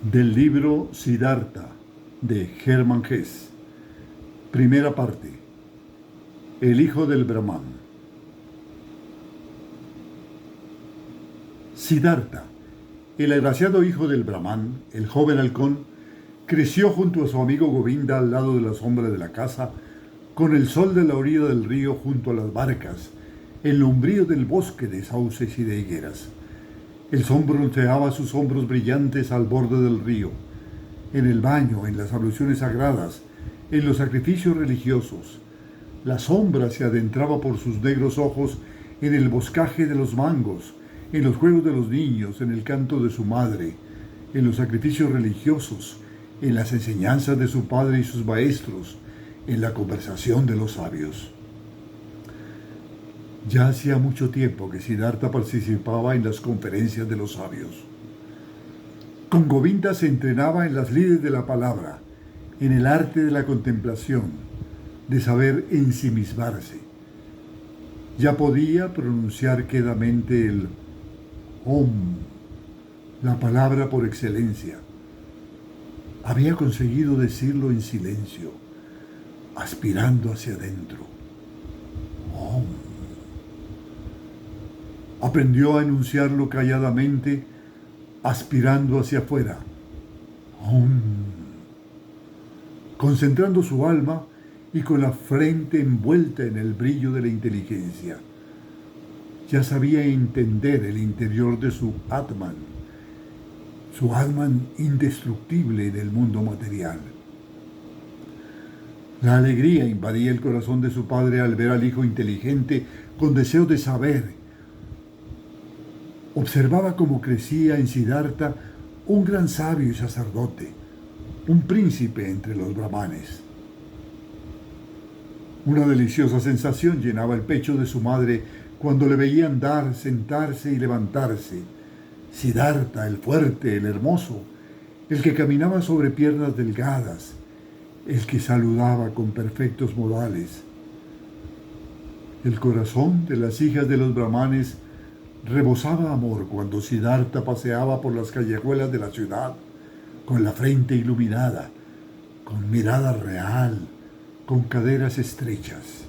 Del libro Siddhartha de Hermann Hesse. Primera parte. El hijo del Brahman. Siddhartha, el agraciado hijo del Brahman, el joven halcón, creció junto a su amigo Govinda al lado de la sombra de la casa, con el sol de la orilla del río junto a las barcas, en el umbrío del bosque de sauces y de higueras. El sol bronceaba sus hombros brillantes al borde del río. En el baño, en las abluciones sagradas, en los sacrificios religiosos. La sombra se adentraba por sus negros ojos en el boscaje de los mangos, en los juegos de los niños, en el canto de su madre, en los sacrificios religiosos, en las enseñanzas de su padre y sus maestros, en la conversación de los sabios. Ya hacía mucho tiempo que Siddhartha participaba en las conferencias de los sabios. Con Govinda se entrenaba en las lides de la palabra, en el arte de la contemplación, de saber ensimismarse. Ya podía pronunciar quedamente el Om, la palabra por excelencia. Había conseguido decirlo en silencio, aspirando hacia adentro. Om. Aprendió a enunciarlo calladamente, aspirando hacia afuera. Om. Concentrando su alma y con la frente envuelta en el brillo de la inteligencia. Ya sabía entender el interior de su Atman indestructible del mundo material. La alegría invadía el corazón de su padre al ver al hijo inteligente con deseo de saber. Observaba cómo crecía en Siddhartha un gran sabio y sacerdote, un príncipe entre los brahmanes. Una deliciosa sensación llenaba el pecho de su madre cuando le veía andar, sentarse y levantarse. Siddhartha, el fuerte, el hermoso, el que caminaba sobre piernas delgadas, el que saludaba con perfectos modales. El corazón de las hijas de los brahmanes rebosaba amor cuando Siddhartha paseaba por las callejuelas de la ciudad, con la frente iluminada, con mirada real, con caderas estrechas.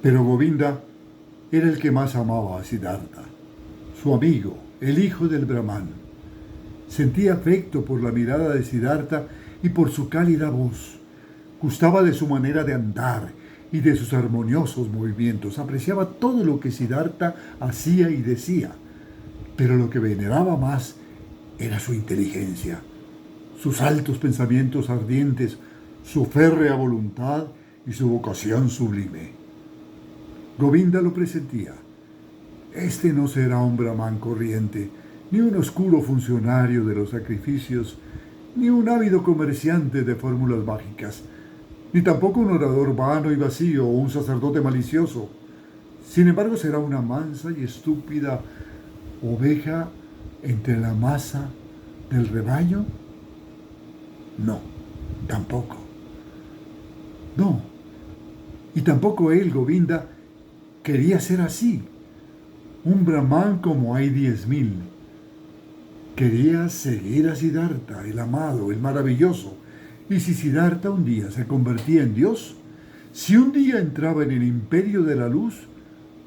Pero Govinda era el que más amaba a Siddhartha, su amigo, el hijo del Brahman. Sentía afecto por la mirada de Siddhartha y por su cálida voz. Gustaba de su manera de andar y de sus armoniosos movimientos. Apreciaba todo lo que Siddhartha hacía y decía, pero lo que veneraba más era su inteligencia, sus altos pensamientos ardientes, su férrea voluntad y su vocación sublime. Govinda lo presentía. Este no será un brahman corriente, ni un oscuro funcionario de los sacrificios, ni un ávido comerciante de fórmulas mágicas, ni tampoco un orador vano y vacío o un sacerdote malicioso. Sin embargo, será una mansa y estúpida oveja entre la masa del rebaño. No, tampoco. No, y tampoco él, Govinda, quería ser así. Un brahman como hay 10,000. Quería seguir a Siddhartha, el amado, el maravilloso. Y si Siddhartha un día se convertía en Dios, si un día entraba en el imperio de la luz,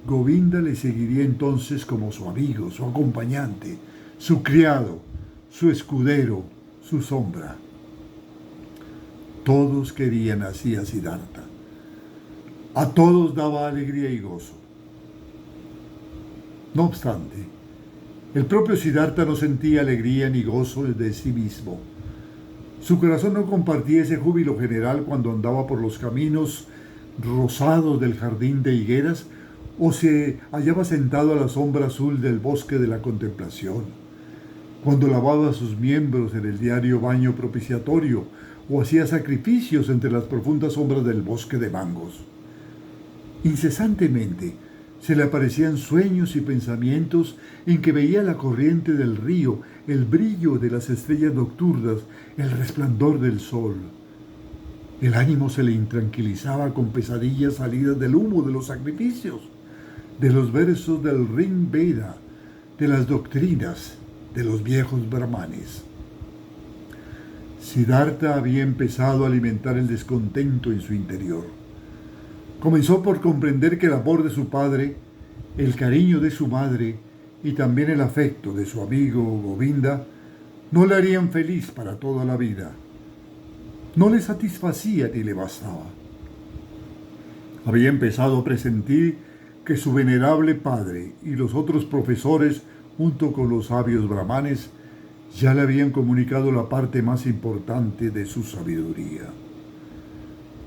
Govinda le seguiría entonces como su amigo, su acompañante, su criado, su escudero, su sombra. Todos querían así a Siddhartha. A todos daba alegría y gozo. No obstante, el propio Siddhartha no sentía alegría ni gozo de sí mismo. Su corazón no compartía ese júbilo general cuando andaba por los caminos rosados del jardín de higueras o se hallaba sentado a la sombra azul del bosque de la contemplación, cuando lavaba sus miembros en el diario baño propiciatorio o hacía sacrificios entre las profundas sombras del bosque de mangos. Incesantemente se le aparecían sueños y pensamientos en que veía la corriente del río, el brillo de las estrellas nocturnas, el resplandor del sol. El ánimo se le intranquilizaba con pesadillas salidas del humo de los sacrificios, de los versos del Rig Veda, de las doctrinas, de los viejos brahmanes. Siddhartha había empezado a alimentar el descontento en su interior. Comenzó por comprender que el amor de su padre, el cariño de su madre y también el afecto de su amigo Govinda no le harían feliz para toda la vida. No le satisfacía ni le bastaba. Había empezado a presentir que su venerable padre y los otros profesores, junto con los sabios brahmanes, ya le habían comunicado la parte más importante de su sabiduría.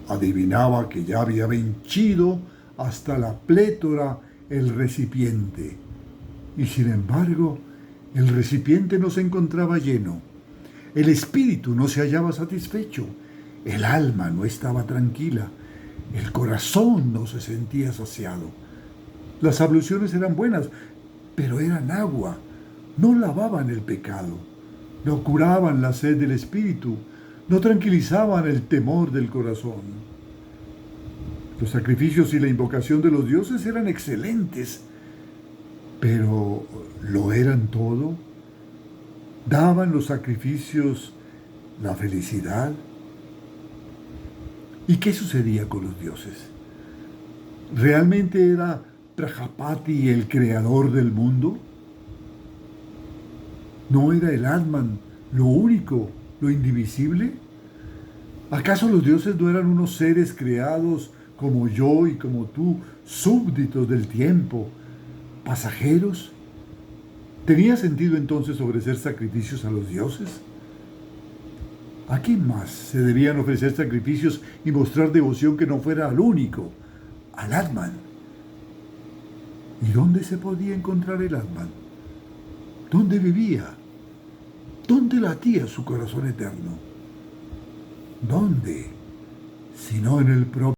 Adivinaba que ya había vencido hasta la plétora el recipiente, y sin embargo, el recipiente no se encontraba lleno. El espíritu no se hallaba satisfecho, el alma no estaba tranquila, el corazón no se sentía saciado. Las abluciones eran buenas, pero eran agua, no lavaban el pecado, no curaban la sed del espíritu, no tranquilizaban el temor del corazón. Los sacrificios y la invocación de los dioses eran excelentes, pero ¿lo eran todo? ¿Daban los sacrificios la felicidad? ¿Y qué sucedía con los dioses? ¿Realmente era Prajapati el creador del mundo? ¿No era el Atman lo único, lo indivisible? ¿Acaso los dioses no eran unos seres creados como yo y como tú, súbditos del tiempo, pasajeros? ¿Tenía sentido entonces ofrecer sacrificios a los dioses? ¿A quién más se debían ofrecer sacrificios y mostrar devoción que no fuera al único, al Atman? ¿Y dónde se podía encontrar el Atman? ¿Dónde vivía? ¿Dónde latía su corazón eterno? ¿Dónde? Sino en el propio